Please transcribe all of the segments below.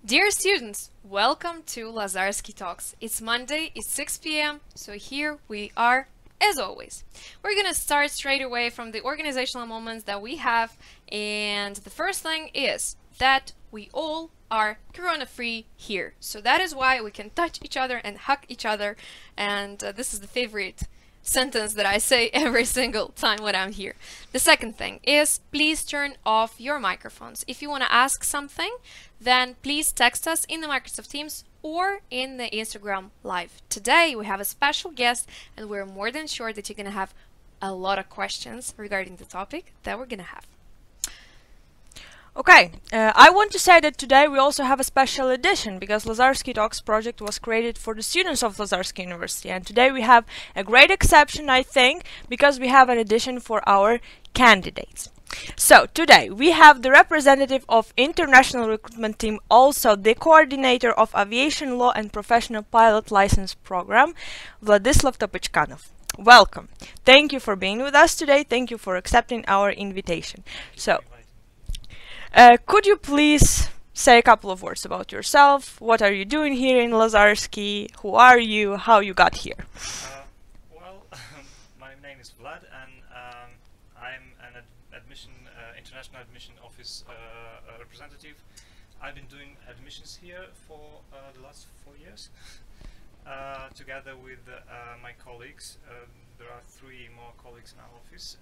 Dear students, welcome to Lazarski Talks. It's Monday, it's 6 p.m, so here we are as always. We're gonna start straight away from the organizational moments that we have, and the first thing is that we all are corona-free here. So that is why we can touch each other and hug each other, and this is the favorite sentence that I say every single time when I'm here. The second thing is please turn off your microphones. If you want to ask something, then please text us in the Microsoft Teams or in the Instagram Live. Today we have a special guest and we're more than sure that you're going to have a lot of questions regarding the topic that we're going to have. Okay, I want to say that today we also have a special edition because Lazarski Talks project was created for the students of Lazarski University, and today we have a great exception, I think, because we have an edition for our candidates. So today we have the representative of International Recruitment Team, also the coordinator of Aviation Law and Professional Pilot License Program, Vladyslav Topychkanov. Welcome. Thank you for being with us today. Thank you for accepting our invitation. So, could you please say a couple of words about yourself? What are you doing here in Lazarski? Who are you? How you got here? My name is Vlad, and I'm an international admission office representative. I've been doing admissions here for the last 4 years, together with my colleagues. There are 3 more colleagues in our office: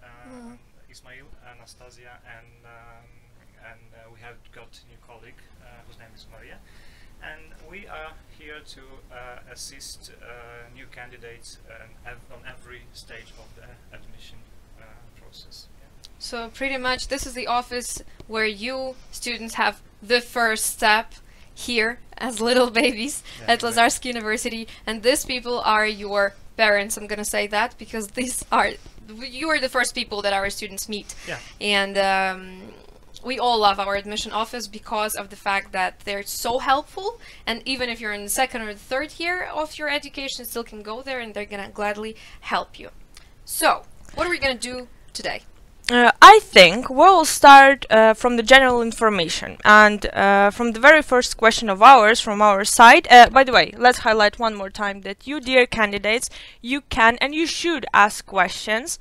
Ismail, Anastasia, and we have got a new colleague whose name is Maria, and we are here to assist new candidates on every stage of the admission process. Yeah. So pretty much this is the office where you students have the first step here as little babies at Lazarski University, and these people are your parents. I'm gonna say that because you are the first people that our students meet. Yeah. And we all love our admission office because of the fact that they're so helpful, and even if you're in the 2nd or the 3rd year of your education, still can go there and they're gonna gladly help you. So, what are we gonna do today? I think we'll start from the general information, and from the very first question of ours from our side. By the way, let's highlight one more time that you, dear candidates, you can and you should ask questions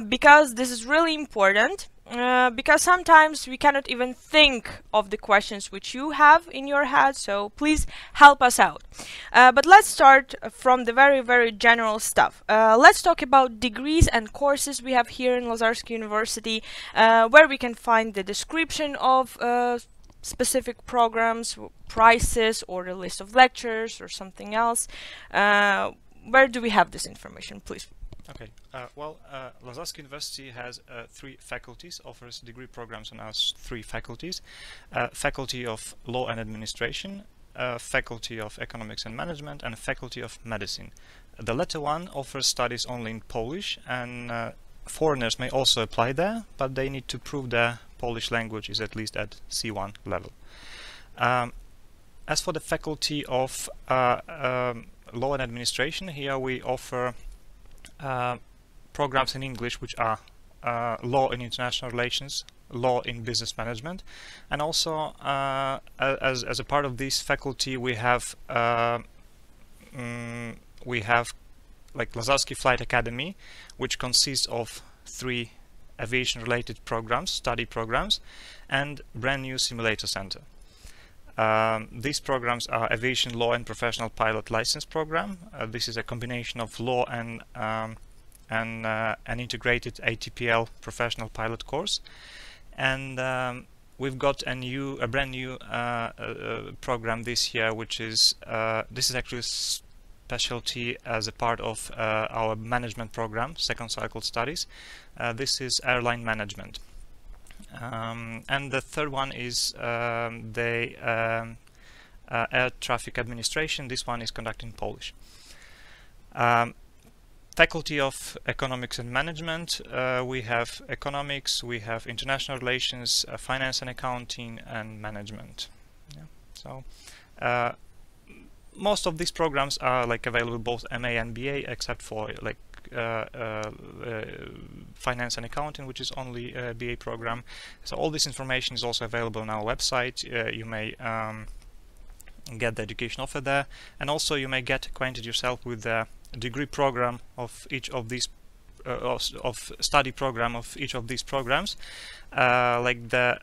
because this is really important. Because sometimes we cannot even think of the questions which you have in your head, so please help us out. But let's start from the very general stuff. Let's talk about degrees and courses we have here in Lazarski University, where we can find the description of specific programs, prices, or the list of lectures or something else. Where do we have this information, please? Okay. Lazarski University has 3 faculties, offers degree programs on our 3 faculties. Faculty of Law and Administration, Faculty of Economics and Management, and Faculty of Medicine. The latter one offers studies only in Polish, and foreigners may also apply there, but they need to prove their Polish language is at least at C1 level. As for the Faculty of Law and Administration, here we offer programs in English which are Law in International Relations, Law in Business Management, and also as a part of this faculty we have like Lazarski Flight Academy, which consists of 3 aviation-related programs, study programs, and brand new simulator center. These programs are Aviation Law and Professional Pilot License Program. This is a combination of law and an integrated ATPL professional pilot course. And we've got a brand new program this year, which is this is actually a specialty as a part of our management program, 2nd cycle studies. This is airline management. And the 3rd one is the air traffic administration. This one is conducted in Polish. Faculty of Economics and Management, we have economics, we have international relations, finance and accounting, and management. Yeah. So most of these programs are like available both MA and BA, except for like finance and accounting, which is only a BA program. So all this information is also available on our website. You may get the education offer there. And also you may get acquainted yourself with the degree program of each of these of study program of each of these programs, like the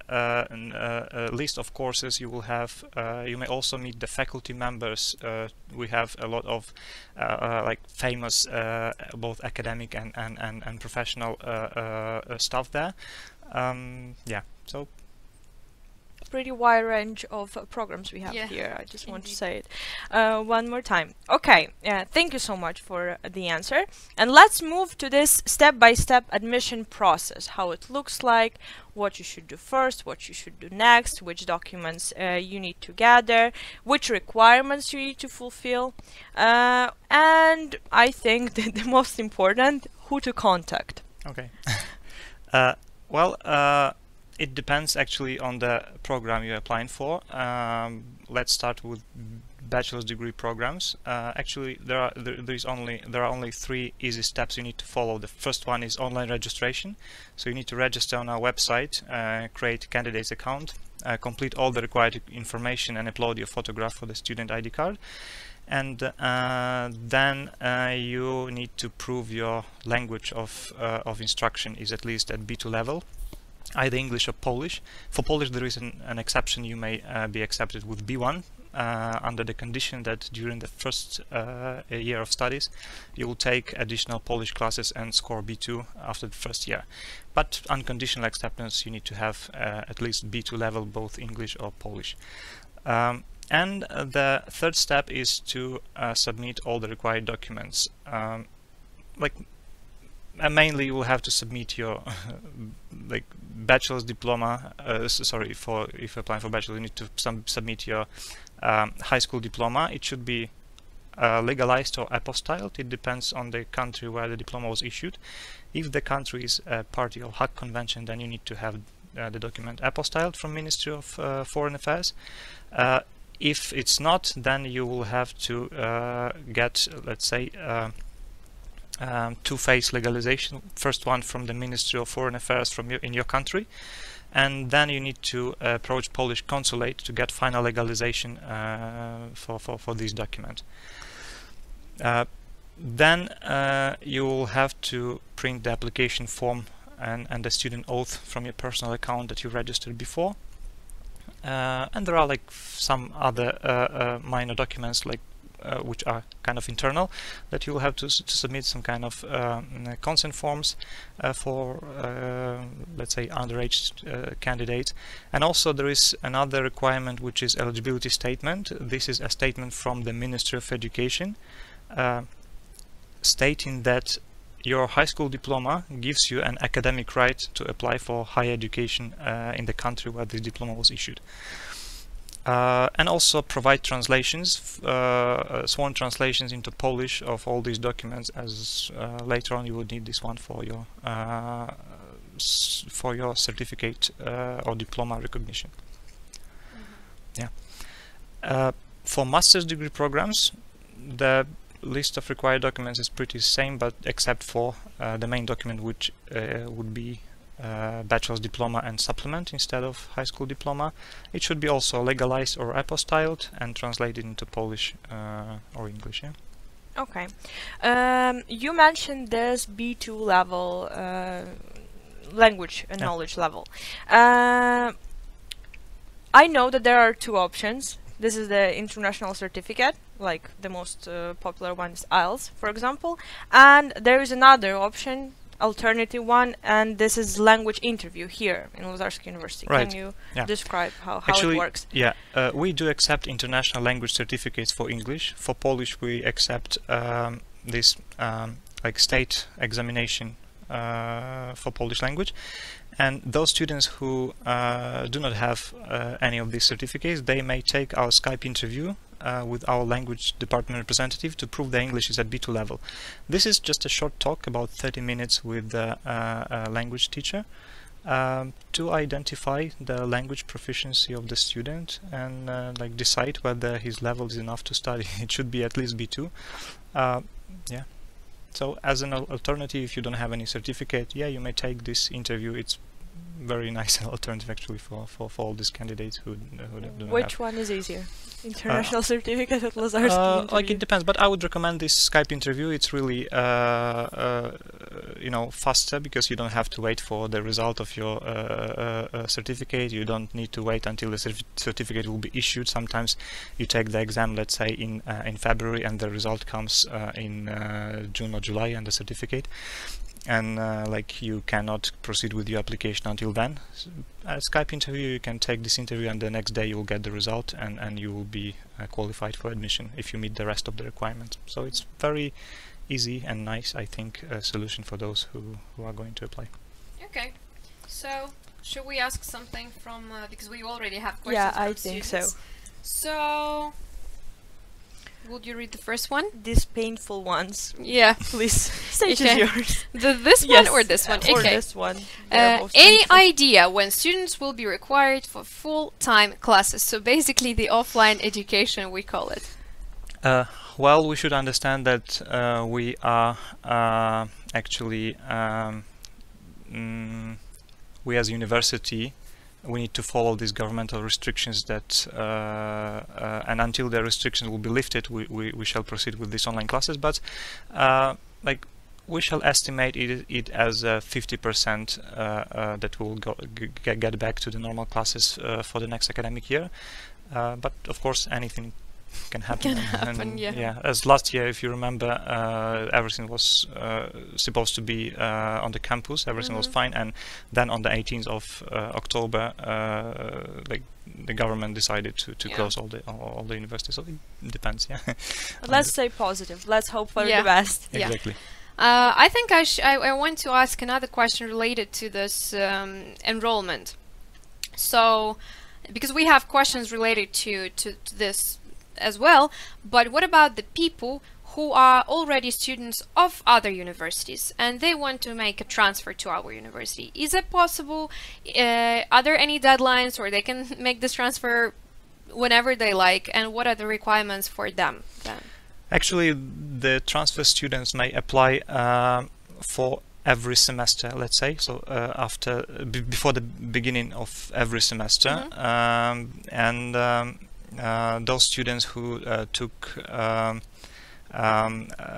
list of courses you will have. You may also meet the faculty members. We have a lot of like famous both academic and professional stuff there. Yeah, so pretty wide range of programs we have Yeah, here. I just want to indeed. say it one more time. Okay, thank you so much for the answer. And let's move to this step-by-step admission process, how it looks like, what you should do first, what you should do next, which documents you need to gather, which requirements you need to fulfill, and I think that the most important, who to contact. okay. Well, it depends actually on the program you're applying for. Let's start with bachelor's degree programs. Actually, there are only 3 easy steps you need to follow. The first one is online registration. So you need to register on our website, create a candidate's account, complete all the required information, and upload your photograph for the student ID card. And then you need to prove your language of instruction is at least at B2 level, either English or Polish. For Polish there is an exception. You may be accepted with B1 under the condition that during the first year of studies you will take additional Polish classes and score B2 after the first year. But unconditional acceptance, you need to have at least B2 level, both English or Polish. And the third step is to submit all the required documents. Mainly you will have to submit your like bachelor's diploma. Sorry, if you're applying for bachelor, you need to submit your high school diploma. It should be legalized or apostilled. It depends on the country where the diploma was issued. If the country is a party of Hague Convention, then you need to have the document apostilled from Ministry of Foreign Affairs. If it's not, then you will have to get, let's say, two-phase legalization. First one from the Ministry of Foreign Affairs in your country, and then you need to approach Polish consulate to get final legalization for this document. Then you will have to print the application form and the student oath from your personal account that you registered before. And there are like some other minor documents, like which are kind of internal, that you will have to submit some kind of consent forms for, let's say, underage candidates. And also there is another requirement, which is eligibility statement. This is a statement from the Ministry of Education stating that your high school diploma gives you an academic right to apply for higher education in the country where this diploma was issued. And also provide translations, sworn translations into Polish of all these documents, as later on you would need this one for your certificate or diploma recognition. Mm-hmm. Yeah. For master's degree programs, the list of required documents is pretty same, but except for the main document, which would be bachelor's diploma and supplement instead of high school diploma. It should be also legalized or apostilled and translated into Polish or English. Yeah? Okay. You mentioned this B2 level language and knowledge level. I know that there are two options. This is the international certificate, like the most popular one is IELTS, for example, and there is another option, alternative one, and this is language interview here in Lazarski University. Right. Can you Yeah. describe how Actually, it works? Yeah, we do accept international language certificates for English. For Polish, we accept this like state examination for Polish language. And those students who do not have any of these certificates, they may take our Skype interview with our language department representative to prove their English is at B2 level. This is just a short talk, about 30 minutes with the language teacher to identify the language proficiency of the student and like decide whether his level is enough to study. It should be at least B2. Yeah. So as an alternative, if you don't have any certificate, yeah, you may take this interview. It's very nice alternative actually for all these candidates who don't Which have. one is easier? International certificate at Lazarski? Like it depends, but I would recommend this Skype interview. It's really you know, faster, because you don't have to wait for the result of your certificate. You don't need to wait until the certificate will be issued. Sometimes you take the exam, let's say in February, and the result comes in June or July, and the certificate, and like you cannot proceed with your application until then. A Skype interview, you can take this interview, and the next day you will get the result, and you will be qualified for admission if you meet the rest of the requirements. So it's very easy and nice, I think, solution for those who are going to apply. Okay, so should we ask something from because we already have questions? Yeah, from I think so. students. So would you read the first one? These painful ones. Yeah. Please, stage Okay. is yours. This Yes, one or this one? or Okay. this one. They're both Any painful. idea when students will be required for full-time classes? So basically the offline education, we call it. Well, we should understand that we are actually we as a university, we need to follow these governmental restrictions that and until the restrictions will be lifted, we shall proceed with these online classes. But like, we shall estimate it as 50% that will get back to the normal classes for the next academic year. But of course, anything can happen. And yeah. As last year, if you remember, everything was supposed to be on the campus. Everything was fine, and then on the 18th of October, like, the government decided to close all the universities. So it depends. Yeah. Let's say positive. Let's hope for Yeah. the best. Yeah. Exactly. I think I want to ask another question related to this enrollment. So, because we have questions related to this as well, but what about the people who are already students of other universities and they want to make a transfer to our university? Is it possible? Are there any deadlines, or they can make this transfer whenever they like, and what are the requirements for them then? Actually, the transfer students may apply for every semester, let's say, so after before the beginning of every semester, and those students who took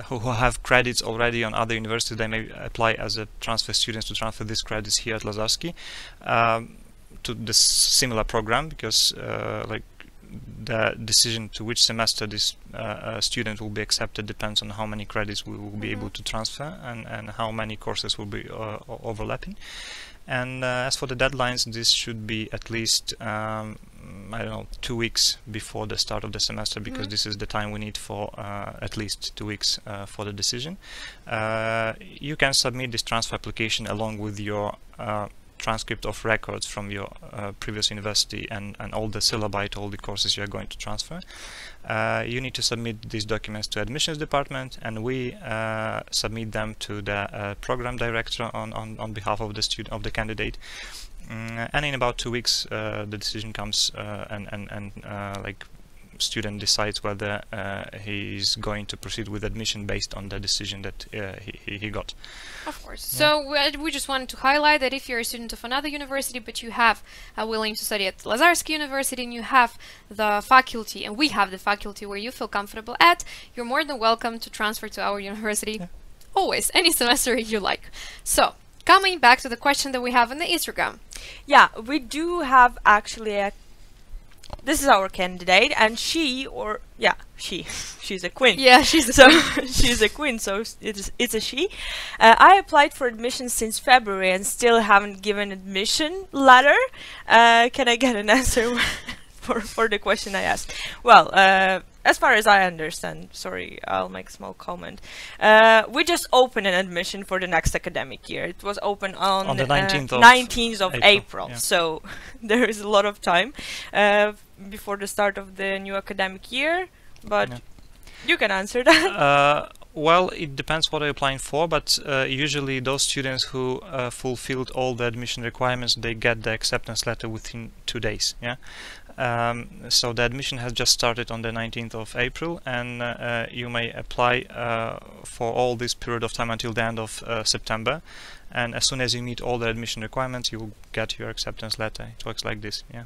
who have credits already on other universities, they may apply as a transfer students to transfer these credits here at Lazarski to the similar program, because like, the decision to which semester this student will be accepted depends on how many credits we will be able to transfer, and how many courses will be overlapping. And as for the deadlines, this should be at least I don't know, 2 weeks before the start of the semester, because this is the time we need for at least 2 weeks for the decision. You can submit this transfer application along with your transcript of records from your previous university and all the syllabi to all the courses you are going to transfer. You need to submit these documents to admissions department, and we submit them to the program director on behalf of the student, of the candidate. And in about 2 weeks, the decision comes, and like, student decides whether he is going to proceed with admission based on the decision that he got. Of course. So we just wanted to highlight that if you're a student of another university, but you have willing to study at Lazarski University, and you have the faculty, and we have the faculty where you feel comfortable at, you're more than welcome to transfer to our university. Always, any semester you like. So, coming back to the question that we have on the Instagram. Yeah, we do have actually a. This is our candidate, and she's a queen. Yeah, she's a so she's a queen, so it's a she. I applied for admission since February and still haven't given admission letter. Can I get an answer for the question I asked? Well, as far as I understand, sorry, I'll make a small comment. We just opened an admission for the next academic year. It was open on the 19th of April. Yeah. So there is a lot of time before the start of the new academic year. But you can answer that. Well, it depends what you're applying for, but usually those students who fulfilled all the admission requirements, they get the acceptance letter within 2 days. Yeah, So the admission has just started on the 19th of April, and you may apply for all this period of time until the end of September. And as soon as you meet all the admission requirements, you will get your acceptance letter. It works like this, yeah.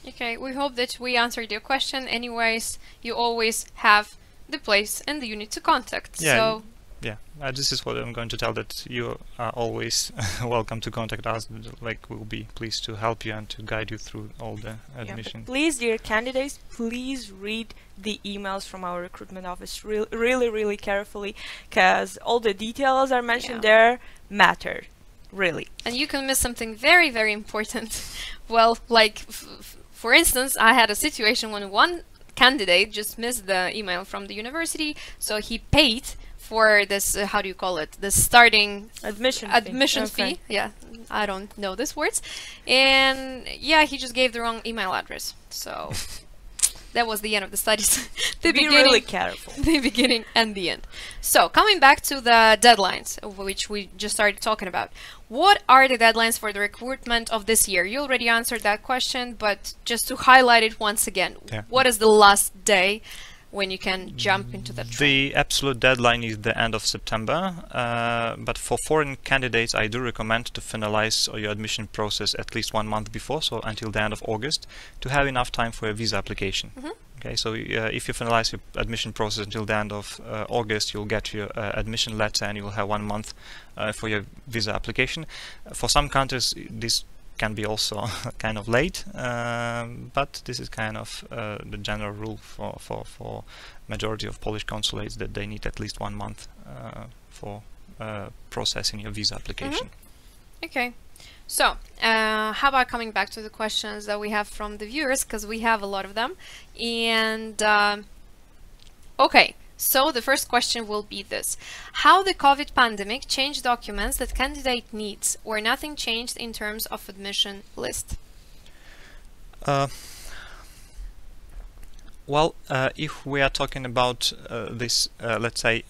Okay, we hope that we answered your question. Anyways, you always have the place and the unit to contact. Yeah, so yeah, this is what I'm going to tell, that you are always welcome to contact us. Like, we'll be pleased to help you and to guide you through all the admission. Please, dear candidates, please read the emails from our recruitment office really carefully, because all the details are mentioned there matter, really. And you can miss something very important. Well, like for instance, I had a situation when one candidate just missed the email from the university, so he paid for this, how do you call it, the starting admission fee. Yeah, I don't know these words. And yeah, he just gave the wrong email address. So that was the end of the studies. Be really careful. The beginning and the end. So coming back to the deadlines, which we just started talking about. What are the deadlines for the recruitment of this year? You already answered that question, but just to highlight it once again, what is the last day when you can jump into that train? The absolute deadline is the end of September, but for foreign candidates I do recommend to finalize your admission process at least 1 month before, so until the end of August, to have enough time for a visa application. Okay, so if you finalize your admission process until the end of August, you'll get your admission letter and you'll have 1 month for your visa application. For some countries this can be also kind of late, but this is kind of the general rule for majority of Polish consulates, that they need at least 1 month for processing your visa application. Okay, so how about coming back to the questions that we have from the viewers, because we have a lot of them. And okay, so the first question will be this: how the COVID pandemic changed documents that candidate needs, or nothing changed in terms of admission list? Well, if we are talking about this, let's say,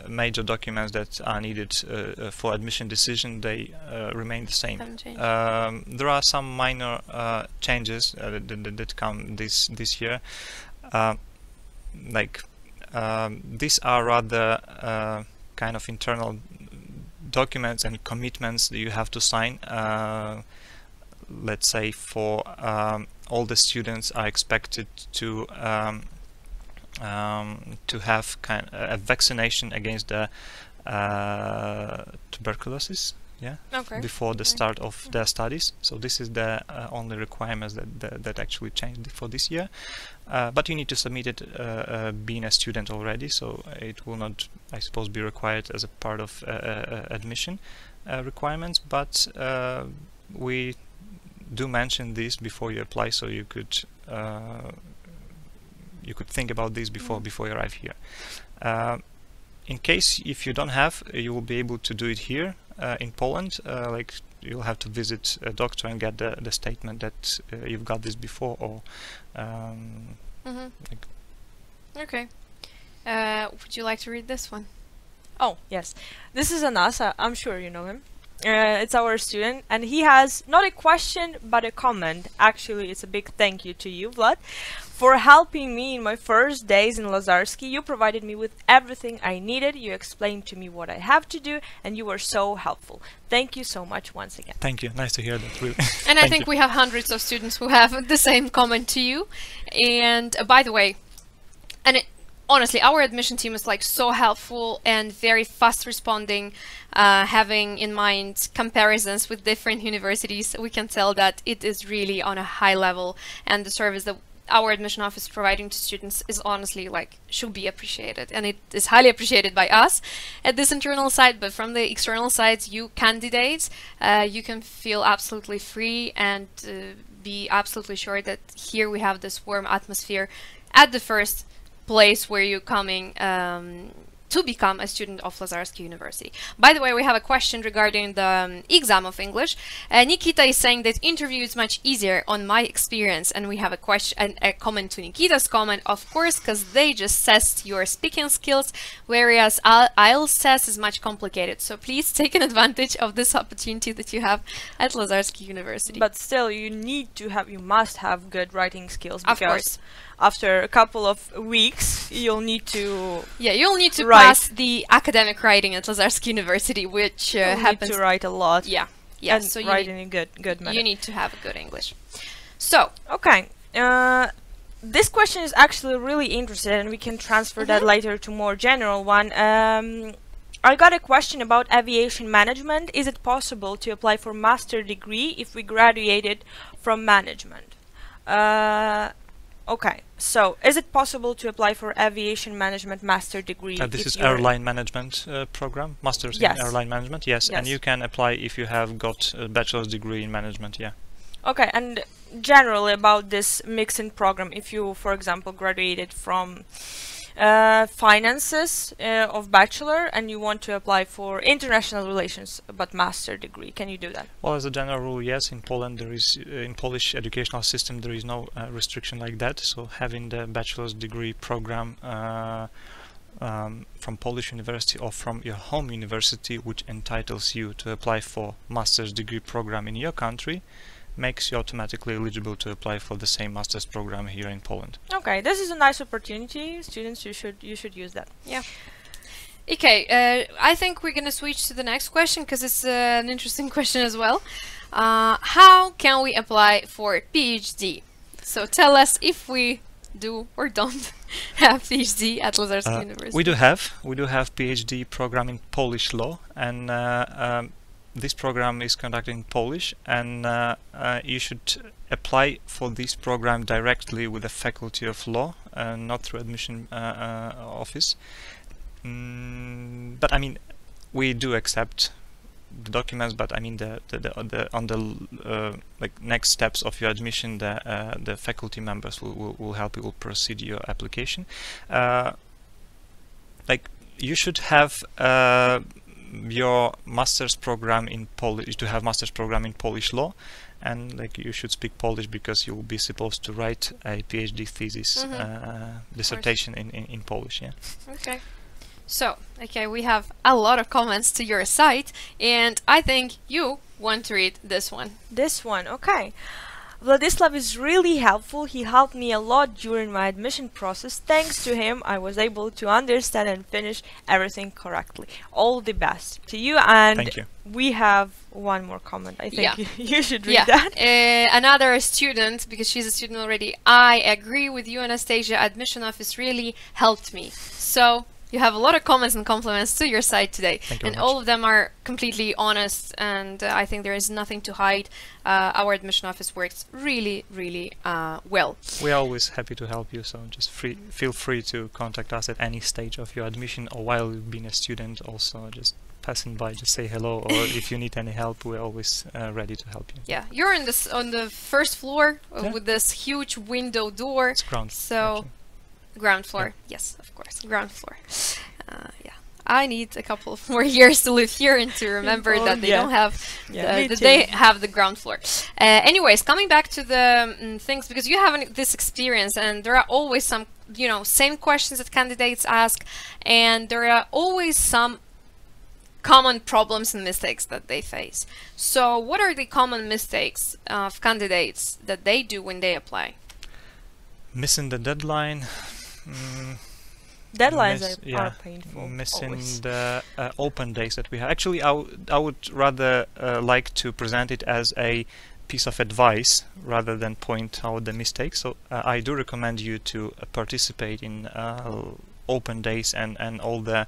major documents that are needed for admission decision, they remain the same. There are some minor changes that come this year. These are rather kind of internal documents and commitments that you have to sign. Let's say for all the students are expected to have a vaccination against the tuberculosis, before the start of their studies. So this is the only requirements that actually changed for this year. But you need to submit it being a student already, so it will not, I suppose, be required as a part of admission requirements. But we do mention this before you apply, so you could think about this before you arrive here. In case if you don't have, you will be able to do it here in Poland. Like, you'll have to visit a doctor and get the statement that you've got this before, or Okay. Would you like to read this one? Oh, yes. This is Anas. I'm sure you know him. It's our student, and he has not a question but a comment. Actually, it's a big thank you to you, Vlad, for helping me in my first days in Lazarski. You provided me with everything I needed. You explained to me what I have to do, and you were so helpful. Thank you so much once again. Thank you. Nice to hear that, really. And I think we have hundreds of students who have the same comment to you. And by the way, honestly, our admission team is like so helpful and very fast responding, having in mind comparisons with different universities. We can tell that it is really on a high level, and the service that our admission office is providing to students is honestly should be appreciated, and it is highly appreciated by us at this internal side. But from the external sides, you candidates, you can feel absolutely free and be absolutely sure that here we have this warm atmosphere at the first place where you're coming to become a student of Lazarski University. By the way, we have a question regarding the exam of English. Nikita is saying that interview is much easier on my experience, and we have a question, a comment to Nikita's comment, of course, because they just test your speaking skills, whereas IELTS test is much complicated. So please take an advantage of this opportunity that you have at Lazarski University. But still, you must have good writing skills, Of because course. after a couple of weeks, you'll need to write. pass the academic writing at Lazarski University, which you'll happens need to write a lot. Yeah. And So write in a good manner. you need to have a good English. So Okay. This question is actually really interesting, and we can transfer that later to more general one. I got a question about aviation management. Is it possible to apply for master degree if we graduated from management? Okay, so is it possible to apply for aviation management master degree? This if is you're- airline management program, masters Yes. in airline management. Yes, and Yes. you can apply if you have got a bachelor's degree in management. Yeah. Okay, and generally about this mixing program, if you, for example, graduated from finances of bachelor and you want to apply for international relations but master degree, can you do that? Well, as a general rule, yes. In Poland, there is in Polish educational system there is no restriction like that. So having the bachelor's degree program from Polish university or from your home university, which entitles you to apply for master's degree program in your country, makes you automatically eligible to apply for the same master's program here in Poland. Okay, this is a nice opportunity. Students, you should use that. yeah. Okay, I think we're gonna switch to the next question because it's an interesting question as well. How can we apply for PhD? So tell us if we do or don't have PhD at Lazarski University. We do have PhD program in Polish law, and this program is conducted in Polish, and you should apply for this program directly with the Faculty of Law, not through admission office. But I mean, we do accept the documents, but I mean on the like next steps of your admission, the faculty members will help you, will proceed your application. Like you should have your master's program in Polish, to have master's program in Polish law, and like you should speak Polish because you will be supposed to write a PhD thesis dissertation in Polish. Yeah. Okay. So, okay, we have a lot of comments to your site, and I think you want to read this one. This one, okay. Vladyslav is really helpful. He helped me a lot during my admission process. Thanks to him, I was able to understand and finish everything correctly. All the best to you. And Thank you. we have one more comment. I think Yeah. you should read that. Another student, because she's a student already. I agree with you, Anastasia. Admission office really helped me. So you have a lot of comments and compliments to your site today, Thank you and very all much. of them are completely honest, and I think there is nothing to hide. Our admission office works really, really well. We're always happy to help you, so just feel free to contact us at any stage of your admission, or while you've been a student also, just passing by, just say hello, or if you need any help, we're always ready to help you. Yeah, you're on the first floor Yeah. with this huge window door. It's ground. So actually. ground floor, yes, of course, ground floor. Yeah, I need a couple of more years to live here and to remember Oh, that they yeah. don't have Yeah, me that too. they have the ground floor. Anyways, coming back to the things, because you have this experience, and there are always some, same questions that candidates ask, and there are always some common problems and mistakes that they face. So what are the common mistakes of candidates that they do when they apply? Missing the deadline. Deadlines Miss- are painful. Missing always. the open days that we have. Actually, I would rather like to present it as a piece of advice rather than point out the mistakes. So I do recommend you to participate in open days and all the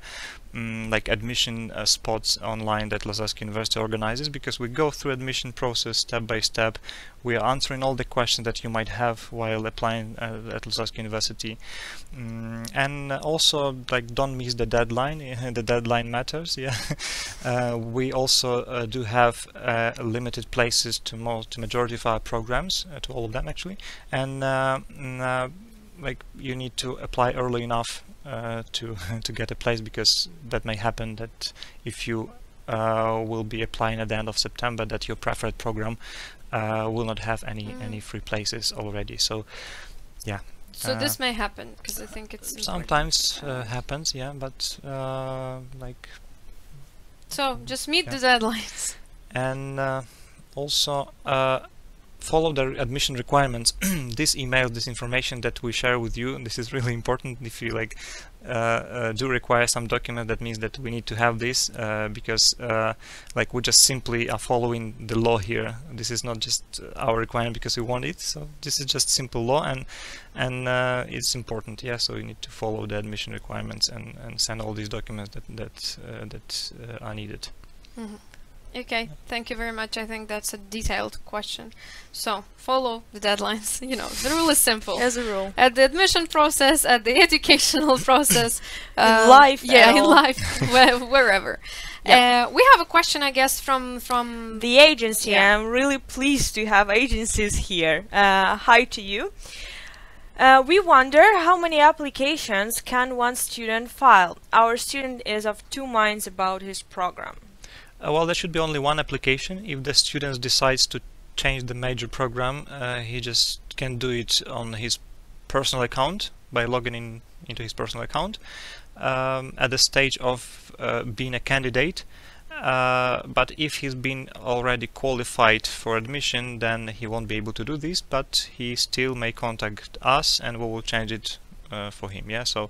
like admission spots online that Lazarski University organizes, because we go through admission process step by step. We are answering all the questions that you might have while applying at Lazarski University, and also like don't miss the deadline. The deadline matters. Yeah. We also do have limited places to majority of our programs, to all of them actually, and like you need to apply early enough to to get a place, because that may happen that if you will be applying at the end of September, that your preferred program will not have any free places already. So yeah. So this may happen, because I think it's important. Sometimes happens, yeah, but like. So just meet the deadlines. And also follow the admission requirements. This email, this information that we share with you, this is really important. If you like do require some document, that means that we need to have this, because like we just simply are following the law here. This is not just our requirement because we want it, so this is just simple law, and it's important, yeah. So you need to follow the admission requirements and send all these documents that are needed. Okay, thank you very much. I think that's a detailed question. So, follow the deadlines. You know, the rule is simple. As a rule. At the admission process, at the educational process. In life. Yeah, in life, wherever. Yep. We have a question, I guess, from the agency. Yeah. I'm really pleased to have agencies here. Hi to you. We wonder how many applications can one student file. Our student is of two minds about his program. Well, there should be only one application. If the student decides to change the major program, he just can do it on his personal account by logging into his personal account at the stage of being a candidate. But if he's been already qualified for admission, then he won't be able to do this, but he still may contact us and we will change it for him. Yeah, so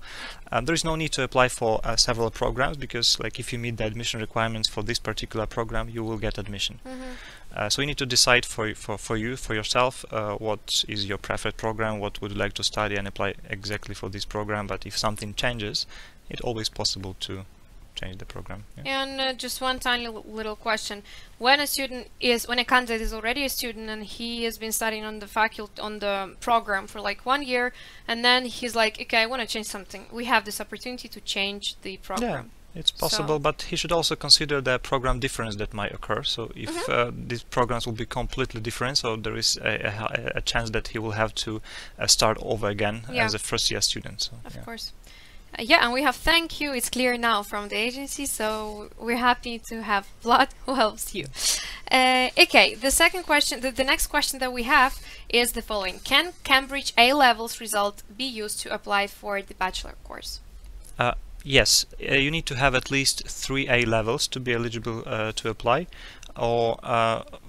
there is no need to apply for several programs, because like if you meet the admission requirements for this particular program, you will get admission. So you need to decide for yourself what is your preferred program, what would you like to study, and apply exactly for this program. But if something changes, it's always possible to change the program. Yeah. And just one tiny little question: when a candidate is already a student and he has been studying on the program for like 1 year, and then he's like, okay, I want to change something, we have this opportunity to change the program. Yeah, it's possible, but he should also consider the program difference that might occur. So if these programs will be completely different, so there is a chance that he will have to start over again as a first-year student. So, of course. Yeah, and we have thank you. It's clear now from the agency, so we're happy to have Vlad who helps you. Okay, the second question, the next question that we have is the following: can Cambridge A-levels result be used to apply for the bachelor course? Yes, you need to have at least 3 A-levels to be eligible to apply, or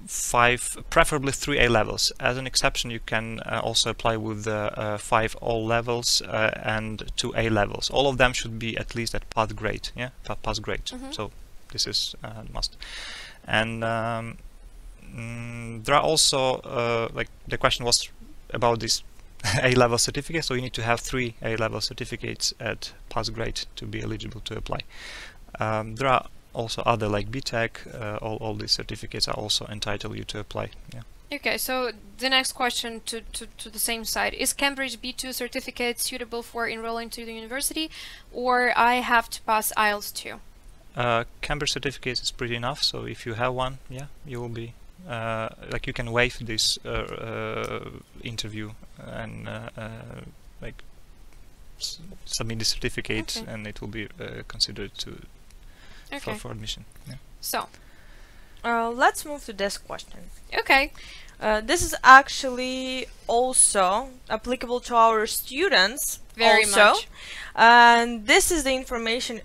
5, preferably 3 A-levels. As an exception, you can also apply with 5 O-levels and 2 A-levels. All of them should be at least at pass grade. Yeah, pass grade. So this is must. And there are also like the question was about this A-level certificate, so you need to have 3 A-level certificates at pass grade to be eligible to apply. There are also other like BTEC, all these certificates are also entitled you to apply. Yeah. Okay, so the next question to the same side: is Cambridge B2 certificate suitable for enrolling to the university, or I have to pass IELTS too? Cambridge certificate is pretty enough, so if you have one, yeah, you will be like you can waive this interview and like submit the certificate, and it will be considered for admission. Yeah. So let's move to this question. Okay. This is actually also applicable to our students. Very much. And this is the information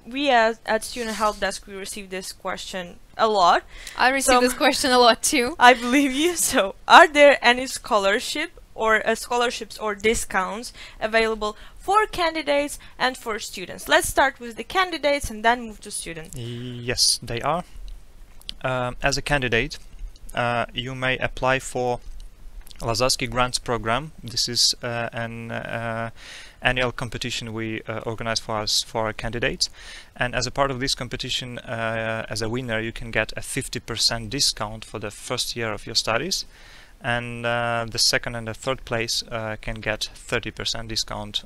we at Student Help Desk, we receive this question a lot. I receive this question a lot too. I believe you. So, are there any scholarships or discounts available for candidates and for students? Let's start with the candidates and then move to students. Yes, they are. As a candidate, you may apply for Lazarski Grants Program. This is an annual competition we organize for our candidates, and as a part of this competition, as a winner, you can get a 50% discount for the first year of your studies, and the second and the third place can get 30% discount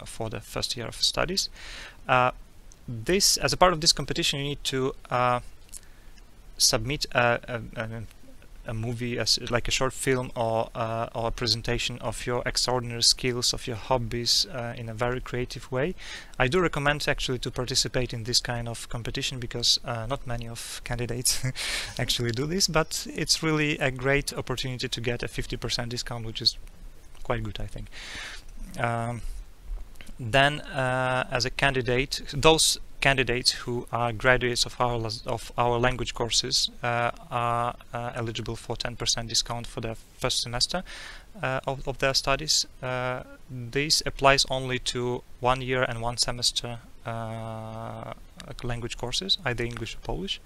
for the first year of studies. As a part of this competition, you need to submit a movie, like a short film, or a presentation of your extraordinary skills, of your hobbies in a very creative way. I do recommend actually to participate in this kind of competition, because not many of candidates actually do this, but it's really a great opportunity to get a 50% discount, which is quite good, I think. Then as a candidate, those candidates who are graduates of our language courses are eligible for 10% discount for their first semester of their studies. This applies only to 1 year and 1 semester language courses, either English or Polish.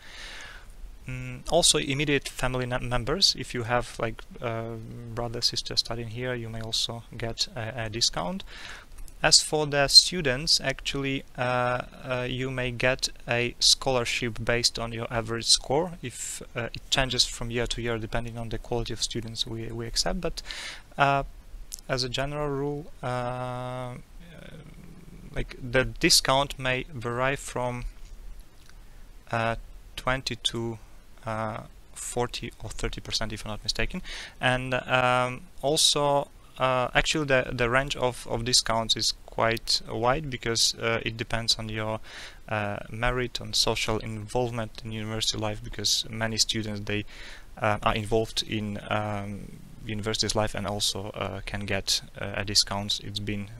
Also, immediate family members, if you have like brother, sister studying here, you may also get a discount. As for the students, actually, you may get a scholarship based on your average score. If it changes from year to year depending on the quality of students we accept, but as a general rule, like the discount may vary from 20 to 40 or 30%, if I'm not mistaken, and also. Actually, the range of discounts is quite wide, because it depends on your merit, on social involvement in university life, because many students, they are involved in university's life and also can get a discount. It's been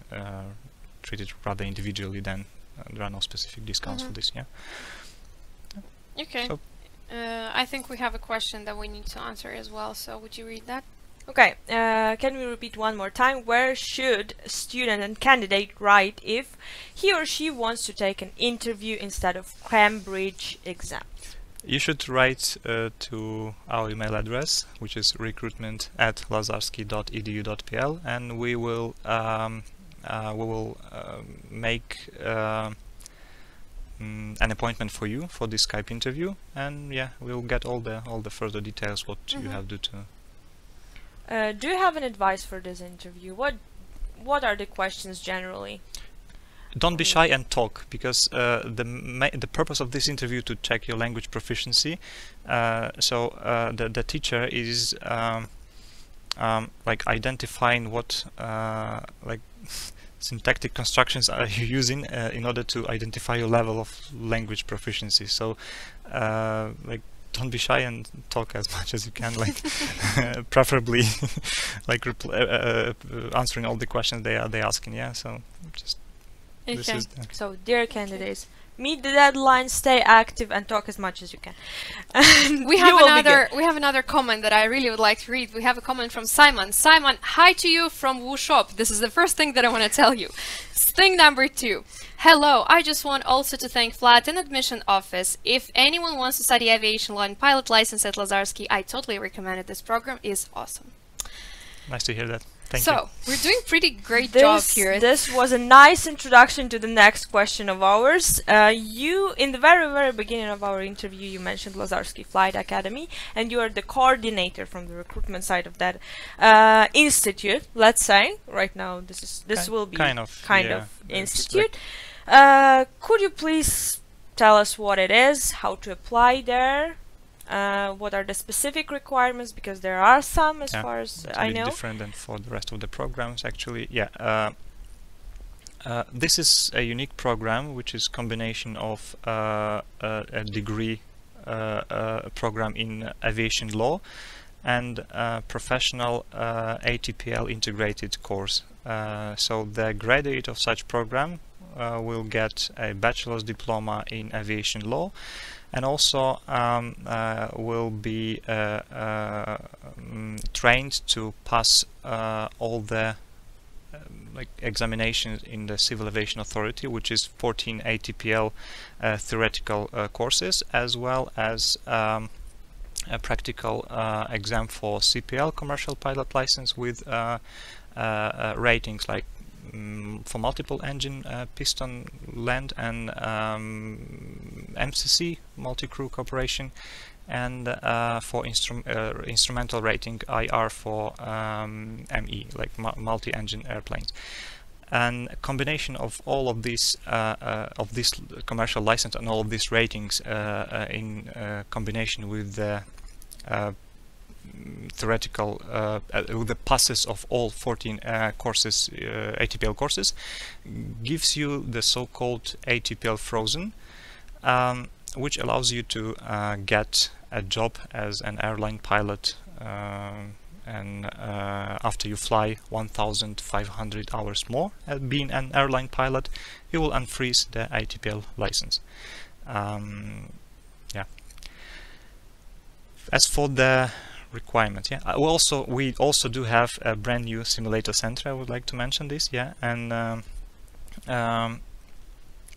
treated rather individually, then there are no specific discounts for this. Yeah. Okay. So, I think we have a question that we need to answer as well, so would you read that? Okay, can we repeat one more time? Where should a student and candidate write if he or she wants to take an interview instead of Cambridge exam? you should write to our email address, which is recruitment@lazarski.edu.pl, and we will make an appointment for you for this Skype interview, and yeah, we'll get all the further details what you have to do. Do you have an advice for this interview? What are the questions generally? Don't be shy and talk, because the purpose of this interview to check your language proficiency. So the teacher is like identifying what like syntactic constructions are you using in order to identify your level of language proficiency. So like, don't be shy and talk as much as you can, like preferably like answering all the questions they are asking. Yeah, so just this is so dear candidates, meet the deadline, stay active, and talk as much as you can. we have another comment that I really would like to read. We have a comment from Simon. Simon, hi to you from Wu Shop. This is the first thing that I want to tell you. Thing number 2. Hello, I just want also to thank Vlad and admission office. If anyone wants to study aviation law and pilot license at Lazarski, I totally recommend it. This program is awesome. nice to hear that. Thank you. So, we're doing pretty great job here. This was a nice introduction to the next question of ours. You, in the very beginning of our interview, you mentioned Lazarski Flight Academy, and you are the coordinator from the recruitment side of that institute, let's say. Right now, this will be kind of institute. Could you please tell us what it is, how to apply there? What are the specific requirements, because there are some as far as I know. Different than for the rest of the programs, actually. Yeah, this is a unique program, which is combination of a degree program in aviation law and professional ATPL integrated course. So the graduate of such program will get a bachelor's diploma in aviation law, and also will be trained to pass all the like examinations in the Civil Aviation Authority, which is 14 ATPL theoretical courses, as well as a practical exam for CPL, commercial pilot license, with ratings like for multiple engine piston land, and MCC, multi-crew cooperation, and for instrumental rating IR for ME, like multi-engine airplanes. And a combination of all of these this commercial license and all of these ratings in combination with the theoretical the passes of all 14 courses, ATPL courses, gives you the so-called ATPL Frozen, which allows you to get a job as an airline pilot, and after you fly 1,500 hours more being an airline pilot, you will unfreeze the ATPL license. Yeah. As for the requirements, yeah, we also do have a brand new simulator center. I would like to mention this, yeah, and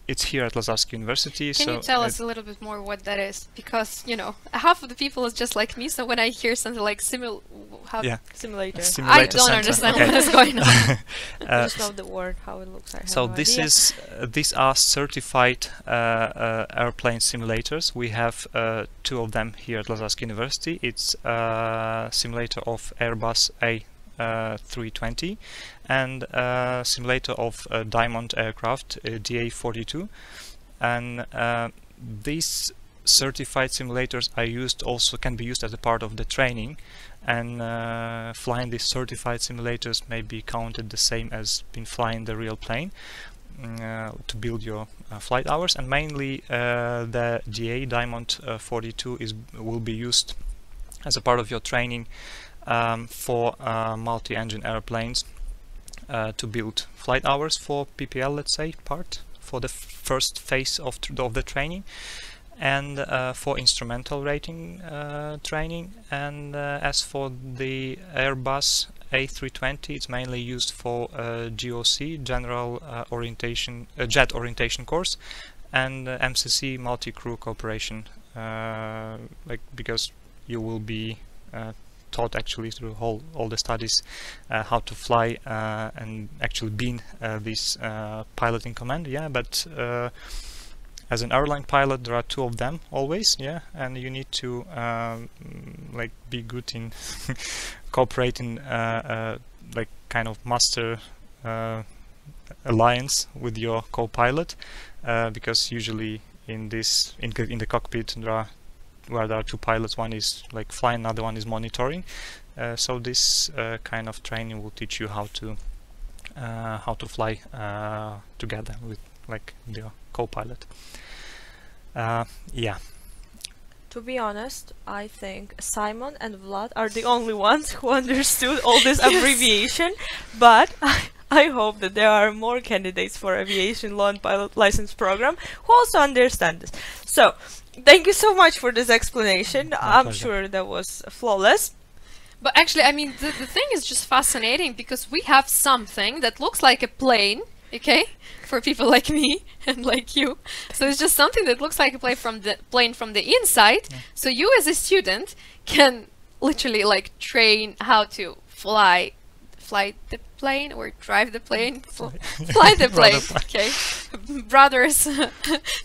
it's here at Lazarski University. Can you tell us a little bit more what that is? Because, you know, half of the people is just like me, so when I hear something like simulator, I don't understand what is going on. I just know the word, how it looks. I have so no this idea. is these are certified airplane simulators. We have 2 of them here at Lazarski University. It's a simulator of Airbus A320 and a simulator of a Diamond aircraft, DA42, and these certified simulators are can be used as a part of the training, and flying these certified simulators may be counted the same as been flying the real plane to build your flight hours. And mainly the DA Diamond 42 will be used as a part of your training for multi-engine airplanes to build flight hours for PPL, let's say, part for the first phase of the training, and for instrumental rating training. And as for the Airbus A320, it's mainly used for GOC, General Orientation, Jet Orientation course, and MCC, Multi-Crew Cooperation, because you will be taught actually through all the studies how to fly and actually being this pilot in command, yeah. But as an airline pilot, there are 2 of them always, yeah, and you need to like be good in cooperating, like kind of master alliance with your co-pilot, because usually in the cockpit where there are 2 pilots, one is like flying, another one is monitoring. So this kind of training will teach you how to fly together with like your co-pilot. Yeah. To be honest, I think Simon and Vlad are the only ones who understood all this abbreviation, but I hope that there are more candidates for aviation law and pilot license program who also understand this. So, thank you so much for this explanation. I'm sure that was flawless. But actually, I mean, the thing is just fascinating, because we have something that looks like a plane, okay, for people like me and like you. So it's just something that looks like a plane from the inside. Yeah. So you as a student can literally like train how to fly the plane or drive the plane. Fly the plane. Okay, brothers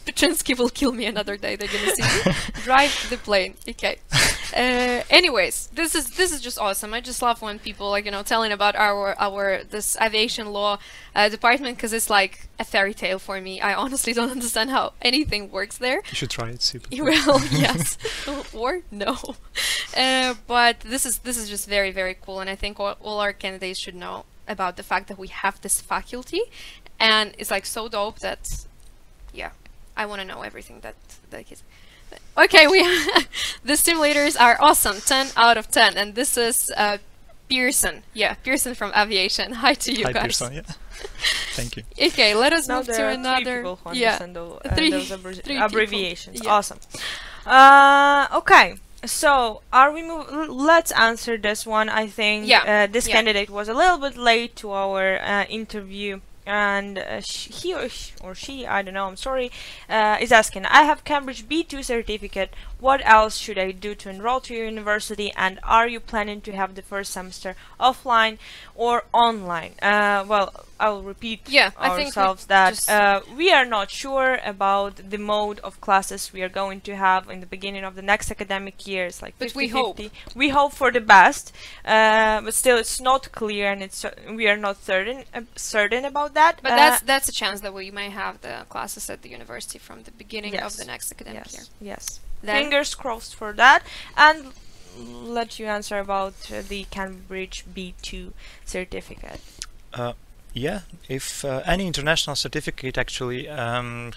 Petrinsky will kill me another day. They're gonna see me. Drive the plane. Okay. Anyways, this is just awesome. I just love when people, like, you know, telling about this aviation law department, because it's like a fairy tale for me. I honestly don't understand how anything works there. You should try it, see. Well, yes, or no. But this is just very, very cool, and I think all our candidates should know about the fact that we have this faculty, and it's like so dope that, yeah, I want to know everything that is. Okay, the simulators are awesome, 10 out of 10, and this is Pearson. Yeah, Pearson from Aviation. Hi to you guys. Pearson, yeah. Thank you. Okay, let us move to Three another. people who understand those abbreviations. Yeah. Awesome. Okay, so let's answer this one. I think this candidate was a little bit late to our interview. And he or she, I don't know, I'm sorry, is asking, I have Cambridge B2 certificate, what else should I do to enroll to your university, and are you planning to have the first semester offline or online? Well, I'll repeat ourselves that we are not sure about the mode of classes we are going to have in the beginning of the next academic year. It's like 50-50. We hope for the best, but still it's not clear, and we are not certain about that. But that's a chance that we might have the classes at the university from the beginning of the next academic year. Yes. Fingers crossed for that. And let you answer about the Cambridge B2 certificate. Yeah, if any international certificate, actually,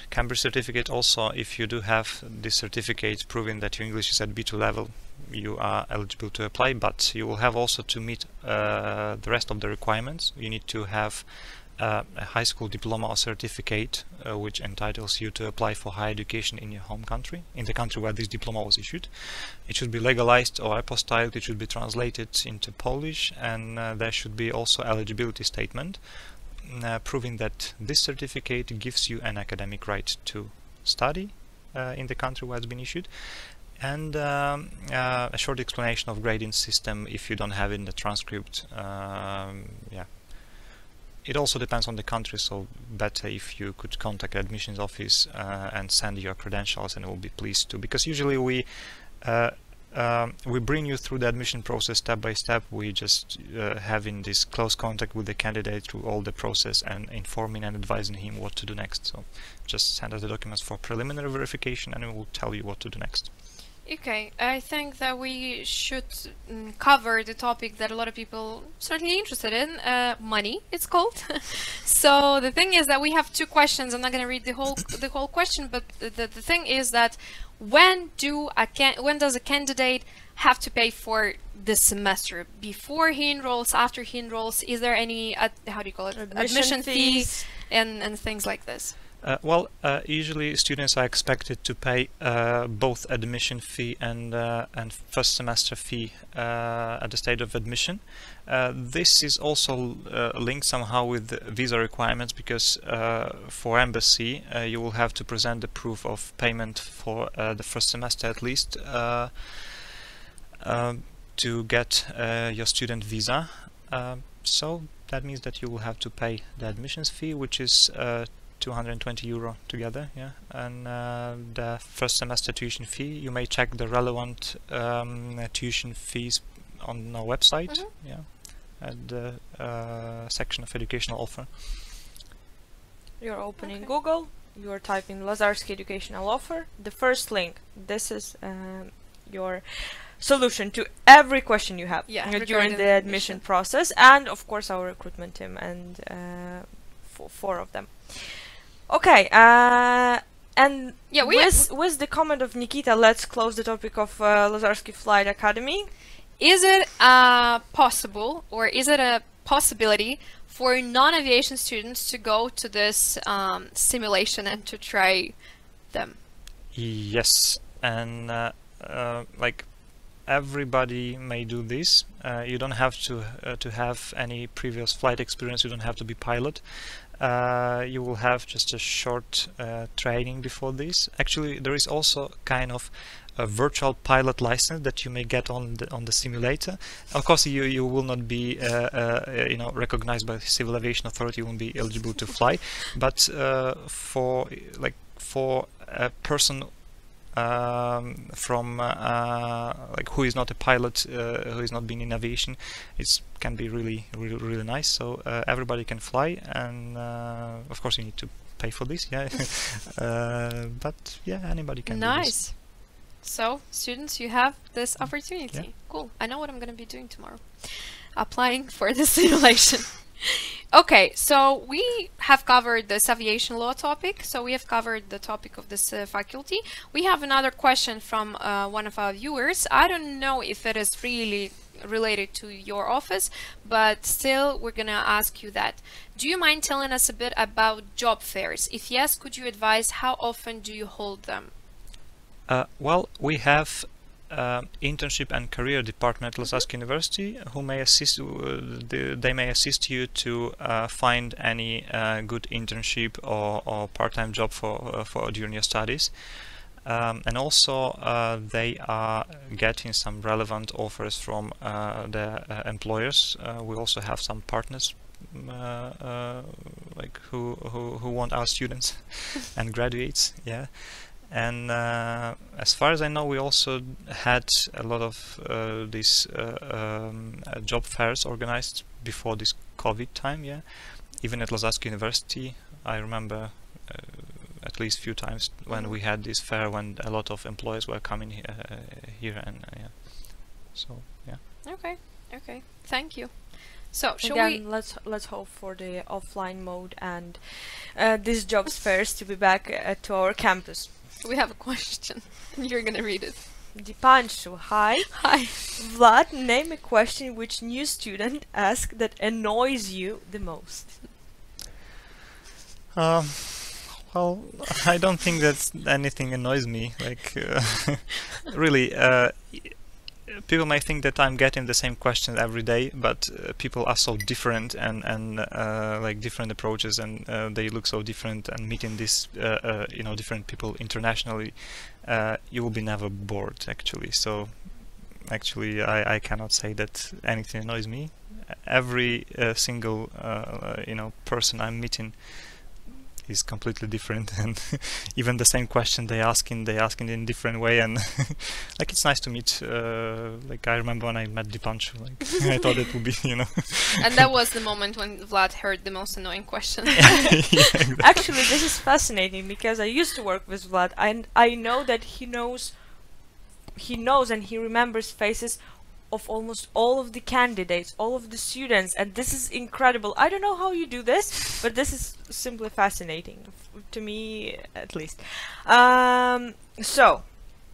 Cambridge certificate also, if you do have this certificate proving that your English is at B2 level, you are eligible to apply, but you will have also to meet the rest of the requirements. You need to have a high school diploma or certificate which entitles you to apply for higher education in your home country, in the country where this diploma was issued. It should be legalized or apostilled, it should be translated into Polish, and there should be also eligibility statement proving that this certificate gives you an academic right to study in the country where it's been issued, and a short explanation of grading system if you don't have it in the transcript. Yeah. It also depends on the country, so better if you could contact the admissions office and send your credentials, and we'll be pleased to. Because usually we bring you through the admission process step by step. We just having this close contact with the candidate through all the process and informing and advising him what to do next. So just send us the documents for preliminary verification, and we will tell you what to do next. Okay, I think that we should cover the topic that a lot of people certainly interested in, money, it's called. So the thing is that we have two questions. I'm not going to read the whole question, but the thing is that when does a candidate have to pay for this semester? Before he enrolls, after he enrolls? Is there any how do you call it, admission fees and things like this? Usually students are expected to pay both admission fee and first semester fee at the stage of admission. This is also linked somehow with the visa requirements, because for embassy you will have to present the proof of payment for the first semester at least to get your student visa. So that means that you will have to pay the admissions fee, which is 220 euro together, yeah, and the first semester tuition fee. You may check the relevant tuition fees on our website, yeah, at the section of educational offer. You're opening Google, you're typing Lazarski educational offer, the first link. This is your solution to every question you have during the admission process, and of course our recruitment team, and four of them. Okay, and yeah, with the comment of Nikita, let's close the topic of Lazarski Flight Academy. Is it possible, or is it a possibility for non-aviation students to go to this simulation and to try them? Yes, and like everybody may do this. You don't have to have any previous flight experience. You don't have to be pilot. You will have just a short training before this. Actually, there is also kind of a virtual pilot license that you may get on the simulator. Of course, you will not be recognized by the Civil Aviation Authority. You won't be eligible to fly. But for a person from who is not a pilot, who is not been in aviation, it can be really nice. So everybody can fly, and of course you need to pay for this, yeah. But yeah, anybody can do this. So students, you have this opportunity. Yeah. Cool. I know what I'm gonna be doing tomorrow. Applying for the simulation. Okay, so we have covered this aviation law topic, so we have covered the topic of this faculty. We have another question from one of our viewers. I don't know if it is really related to your office, but still we're gonna ask you that. Do you mind telling us a bit about job fairs? If yes, could you advise how often do you hold them? Well, we have internship and career department at Lazarski University, who may assist. They may assist you to find any good internship or part-time job for during your studies, and also they are getting some relevant offers from the employers. We also have some partners like who want our students and graduates, yeah. And as far as I know, we also had a lot of these job fairs organized before this COVID time, yeah. Even at Lazarski University, I remember at least a few times when we had this fair, when a lot of employers were coming here and yeah. So yeah. Okay, okay, thank you. So, shall Again, let's hope for the offline mode and these jobs fairs to be back to our campus. we have a question. You're gonna read it. Dipanshu, hi. Hi. Vlad, name a question which new student asked that annoys you the most. Well, I don't think that anything annoys me. Like, really, people might think that I'm getting the same question every day, but people are so different and like different approaches, and they look so different. And meeting this, you know, different people internationally, you will be never bored, actually. So, actually, I cannot say that anything annoys me. Every single, you know, person I'm meeting is completely different, and even the same question they asking in different way, and like it's nice to meet. Like I remember when I met Dipanshu, like I thought it would be, you know. And that was the moment when Vlad heard the most annoying question. Yeah, exactly. Actually, this is fascinating because I used to work with Vlad, and I know that he knows and he remembers faces of almost all of the candidates, all of the students, and this is incredible. I don't know how you do this, but this is simply fascinating, to me at least. So,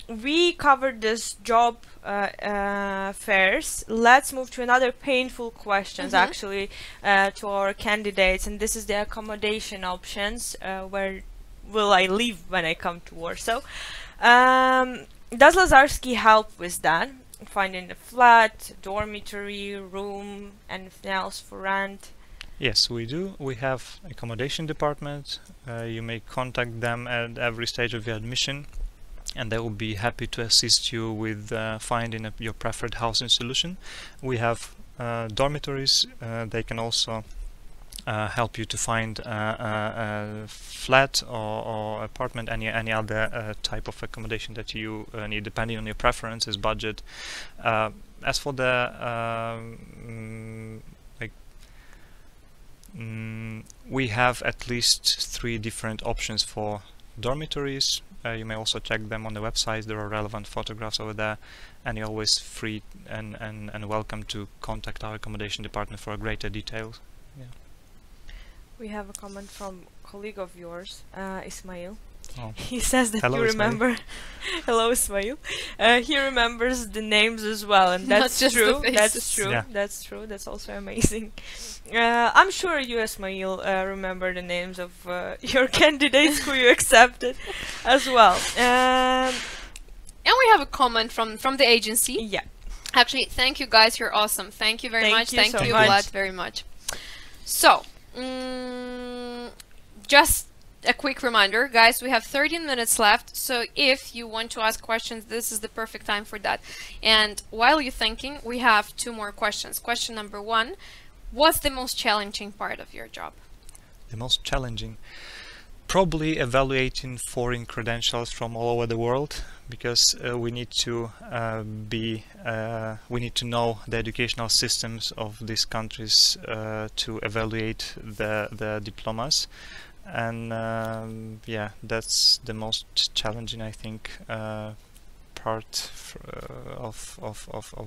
we covered this job fairs. Let's move to another painful questions actually to our candidates, and this is the accommodation options. Where will I live when I come to Warsaw? Does Lazarski help with that? Finding a flat, dormitory, room, anything else for rent? Yes, we do. We have accommodation department. You may contact them at every stage of your admission, and they will be happy to assist you with finding your preferred housing solution. We have dormitories. They can also help you to find a flat or apartment, any other type of accommodation that you need, depending on your preferences, budget. As for the we have at least 3 different options for dormitories. You may also check them on the website. There are relevant photographs over there, and you're always free and welcome to contact our accommodation department for greater details. Yeah. We have a comment from a colleague of yours, Ismail. Oh. He says that Hello, you remember. Ismail. Hello, Ismail. He remembers the names as well, and Not that's just the true. That's faces. true. Yeah. That's true. That's also amazing. I'm sure you, Ismail, remember the names of your candidates who you accepted as well. And we have a comment from the agency. Yeah. Actually, thank you guys, you're awesome. Thank you very Thank much. you Thank so you, much. Vlad, very much. So, just a quick reminder, guys, we have 13 minutes left, so if you want to ask questions, this is the perfect time for that. And while you're thinking, we have 2 more questions. Question number 1, what's the most challenging part of your job? The most challenging? Probably evaluating foreign credentials from all over the world, because we need to know the educational systems of these countries to evaluate the diplomas, and yeah, that's the most challenging, I think, part of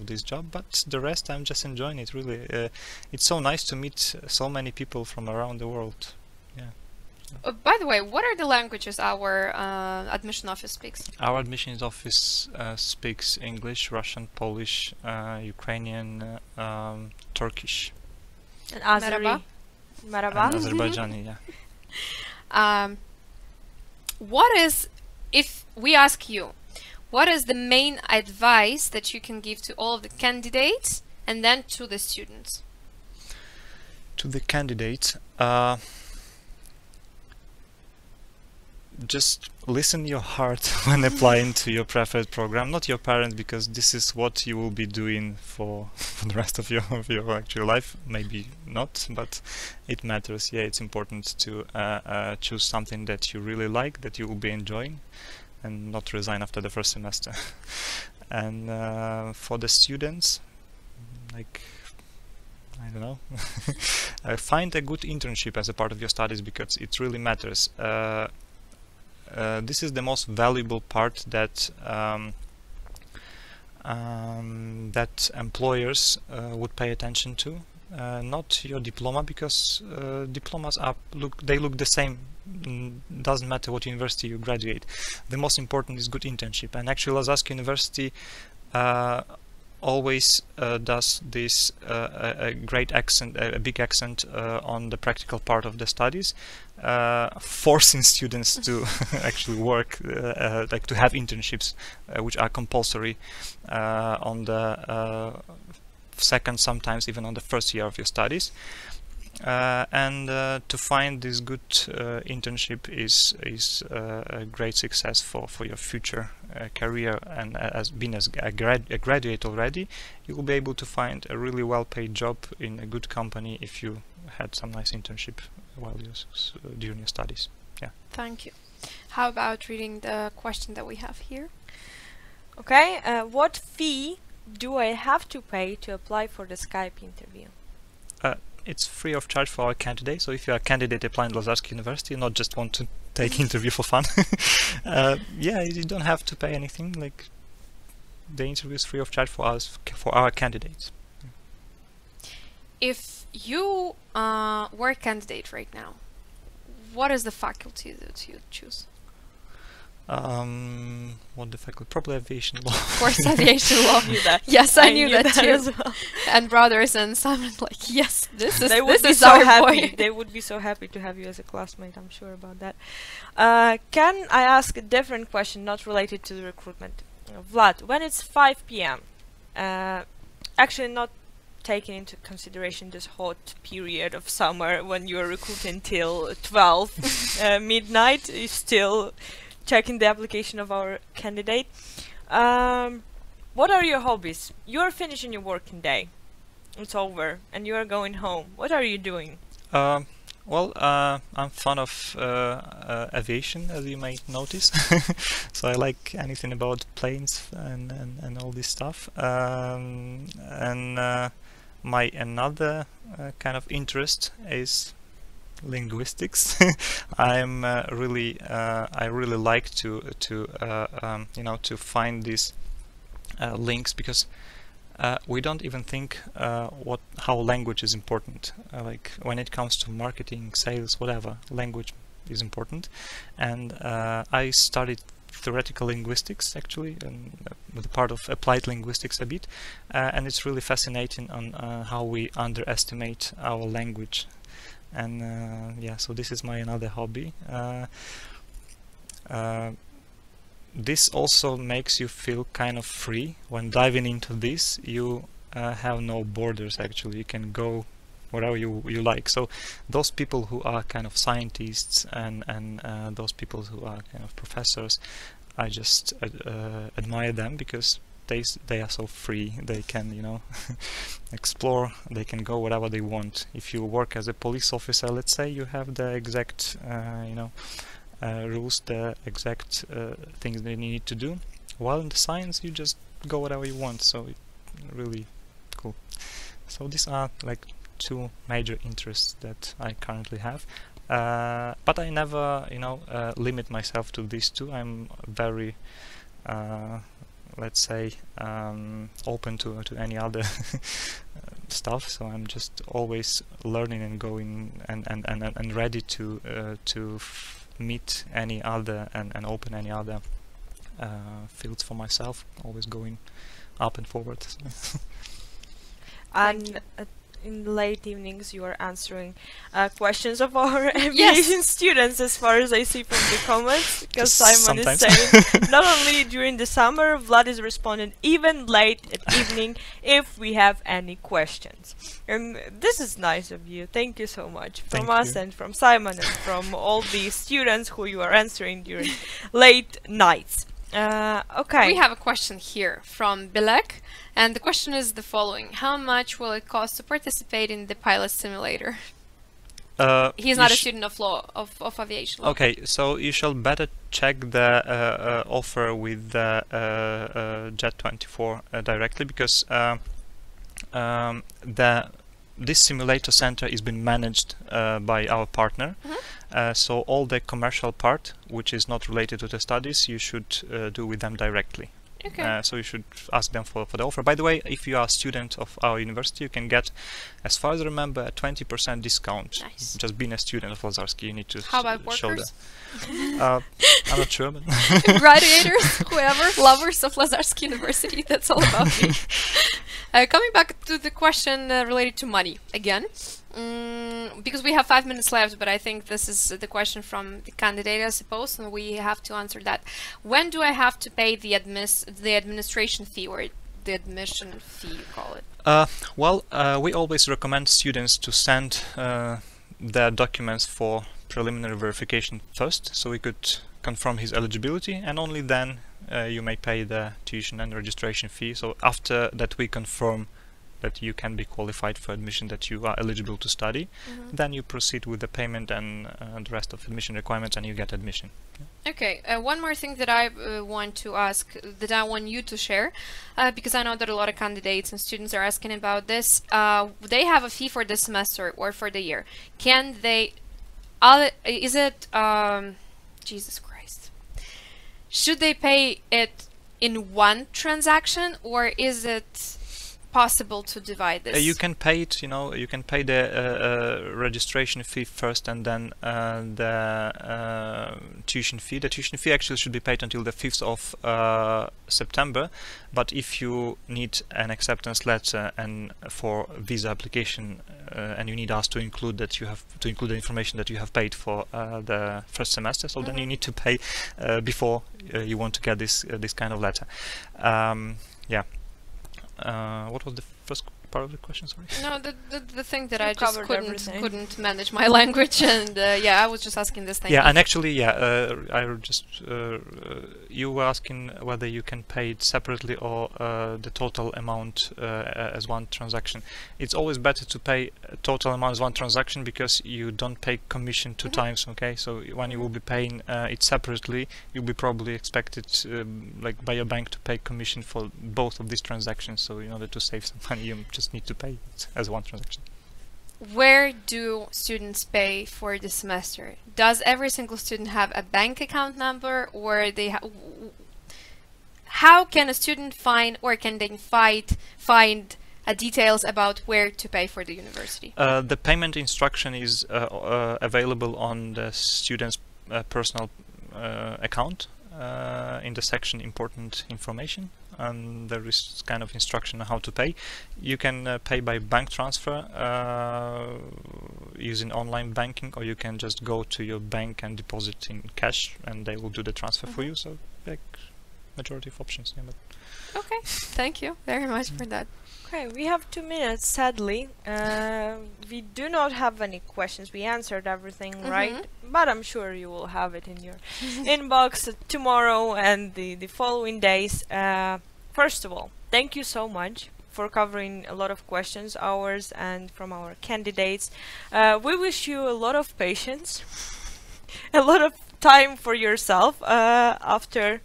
this job. But the rest, I'm just enjoying it, really. It's so nice to meet so many people from around the world. Yeah. By the way, what are the languages our admission office speaks? Our admissions office speaks English, Russian, Polish, Ukrainian, Turkish, And Azeri. Merhaba. and Azerbaijani. Yeah. What is, if we ask you, what is the main advice that you can give to all of the candidates and then to the students? To the candidates, just listen your heart when applying to your preferred program, not your parents, because this is what you will be doing for the rest of your actual life. Maybe not, but it matters. Yeah, it's important to choose something that you really like, that you will be enjoying, and not resign after the first semester. And for the students, like, I don't know, find a good internship as a part of your studies, because it really matters. This is the most valuable part that that employers would pay attention to. Not your diploma, because diplomas look the same. Doesn't matter what university you graduate. The most important is good internship, and actually Lazarski University always does this a big accent on the practical part of the studies, forcing students to actually work, like to have internships, which are compulsory on the second, sometimes even on the first year of your studies. And to find this good internship is a great success for your future career. And as being a graduate already, you will be able to find a really well-paid job in a good company if you had some nice internship while during your studies. Yeah. Thank you. How about reading the question that we have here? Okay. What fee do I have to pay to apply for the Skype interview? It's free of charge for our candidates. So if you are a candidate applying to Lazarski University, not just want to take interview for fun, yeah, you don't have to pay anything. Like, the interview is free of charge for us, for our candidates. If you were a candidate right now, what is the faculty that you choose? What the faculty? Probably aviation law. Of course, aviation law. Knew that. Yes, I knew that too. as well. And brothers and Simon, like, yes, this They would be is so our happy. boy. They would be so happy to have you as a classmate. I'm sure about that. Can I ask a different question, not related to the recruitment? Vlad, when it's 5 p.m., actually not taking into consideration this hot period of summer when you're recruiting till 12 midnight, you're still checking the application of our candidate. What are your hobbies? You're finishing your working day. It's over and you're going home. What are you doing? Well, I'm fond of aviation, as you might notice. So I like anything about planes and all this stuff. My another kind of interest is linguistics. I really like to to find these links, because we don't even think how language is important. Like, when it comes to marketing, sales, whatever, language is important. And I studied theoretical linguistics, actually, and with a part of applied linguistics a bit, and it's really fascinating on how we underestimate our language. And yeah, so this is my another hobby. This also makes you feel kind of free. When diving into this, you have no borders, actually. You can go wherever you like. So those people who are kind of scientists and those people who are kind of professors, I just admire them, because they are so free. They can, explore. They can go wherever they want. If you work as a police officer, let's say, you have the exact rules, the exact things that you need to do. While in the science, you just go wherever you want. So it's really cool. So these are like two major interests that I currently have. But I never, limit myself to these two. I'm very let's say open to any other stuff, so I'm just always learning and going and ready to meet any other and open any other fields for myself, always going up and forward. And in the late evenings you are answering questions of our aviation students, as far as I see from the comments, because Simon is saying not only during the summer, Vlad is responding even late at evening if we have any questions. And this is nice of you. Thank you so much from us and from Simon and from all the students who you are answering during late nights. Okay. We have a question here from Bilek, and the question is the following: how much will it cost to participate in the pilot simulator? He's not a student of law, of aviation law. Okay, so you shall better check the offer with the Jet24 directly, because this simulator center is being managed by our partner. So all the commercial part, which is not related to the studies, you should do with them directly. Okay. So you should ask them for the offer. By the way, if you are a student of our university, you can get, as far as I remember, a 20% discount. Nice. Just being a student of Lazarski, you need to How about show workers? I'm not sure, but Gladiators, whoever, lovers of Lazarski University, that's all about me. Coming back to the question related to money again, because we have 5 minutes left, but I think this is the question from the candidate, I suppose, and we have to answer that. When do I have to pay the administration fee, or the admission fee, you call it? We always recommend students to send their documents for preliminary verification first, so we could confirm his eligibility, and only then you may pay the tuition and registration fee. So after that we confirm that you can be qualified for admission, that you are eligible to study, then you proceed with the payment and the rest of admission requirements, and you get admission. Okay, one more thing that I want to ask, that I want you to share, because I know that a lot of candidates and students are asking about this. They have a fee for the semester or for the year. Can they, is it, Jesus Christ, should they pay it in one transaction, or is it possible to divide this? You can pay it, you can pay the registration fee first, and then the tuition fee. The tuition fee actually should be paid until the 5th of September, but if you need an acceptance letter and for visa application, and you need us to include that you have to include the information that you have paid for the first semester, so then you need to pay before you want to get this kind of letter. Yeah. What was the first part of the question? Sorry. No, the thing that I just covered couldn't manage my language, and yeah, I was just asking this thing. Yeah, and actually, you were asking whether you can pay it separately or the total amount as one transaction. It's always better to pay total amount as one transaction, because you don't pay commission two times. Okay, so when you will be paying it separately, you'll be probably expected like by your bank to pay commission for both of these transactions. So in order to save some money, you just need to pay it as one transaction. Where do students pay for the semester? Does every single student have a bank account number, or they how can a student find, or can they find details about where to pay for the university? The payment instruction is available on the student's personal account in the section important information, and there is kind of instruction on how to pay. You can pay by bank transfer using online banking, or you can just go to your bank and deposit in cash, and they will do the transfer for you. So like majority of options. Yeah, but Okay, thank you very much for that. Okay, we have 2 minutes, sadly. We do not have any questions. We answered everything, right? But I'm sure you will have it in your inbox tomorrow and the following days. First of all, thank you so much for covering a lot of questions, ours and from our candidates. We wish you a lot of patience, a lot of time for yourself after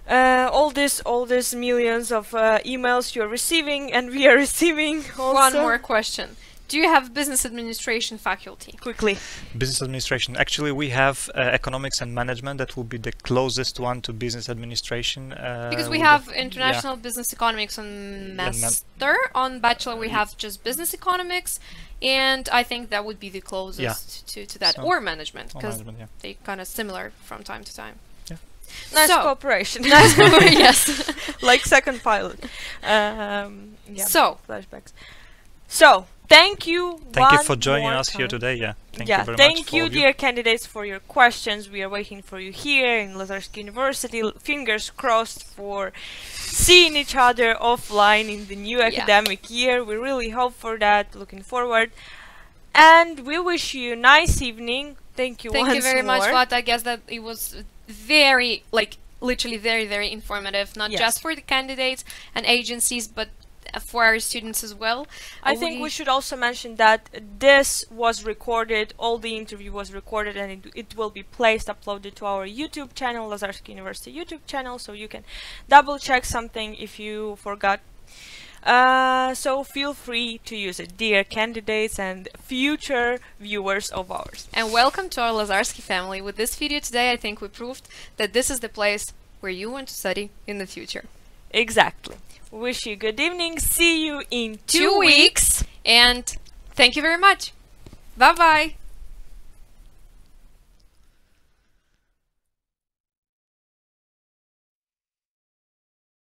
all this millions of emails you're receiving, and we are receiving also. One more question. Do you have business administration faculty? Quickly. business administration. Actually, we have economics and management. That will be the closest one to business administration. Because we have international business economics on master. On bachelor, we have just business economics, and I think that would be the closest to that, So, or management, because yeah. they kind of similar from time to time. Nice So- cooperation. Nice cooperation, yes. Like second pilot. Yeah. So, Flashbacks. So, thank you. Thank you for joining more us here time. today. Yeah, thank Yeah, you very much. thank for you, all of dear candidates, for your questions. We are waiting for you here in Lazarski University. Fingers crossed for seeing each other offline in the new academic year. We really hope for that. Looking forward. And we wish you a nice evening. Thank you thank once you very more. much, Vlad. I guess that it was very, like, literally very, very informative, not Yes. just for the candidates and agencies, but for our students as well. I think we should also mention that this was recorded, all the interview was recorded, and it will be placed, uploaded to our YouTube channel, Lazarski University YouTube channel, so you can double check something if you forgot. So feel free to use it, dear candidates and future viewers of ours. And welcome to our Lazarski family. With this video today, I think we proved that this is the place where you want to study in the future. Exactly. Wish you good evening. See you in 2 weeks. And thank you very much. Bye-bye.